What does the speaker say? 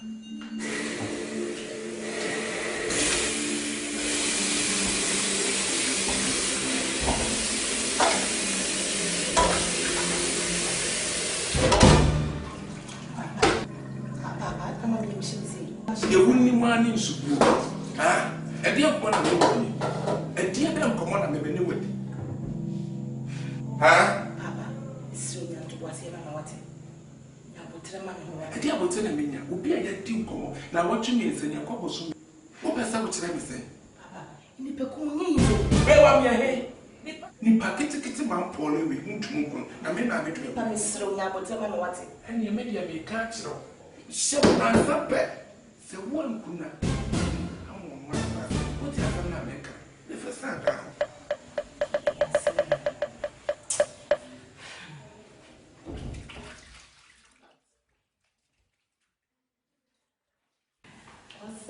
You wouldn't want in school. Ah, a dear one of me. A dear damn common and maybe new. Ah, Papa, so you have to watch him and what him. A dear will tell me, will be a team call. Now, what you mean is in your couple soon. What was I would say? Papa, in the Pecuni, where are we ahead? Nipa kitty man Polly with whom to move on. I mean, I bet you. I'm so now, but tell me what it. And you made me catch you. So I'm not bad. The one could not. What have I make? The first time down. What's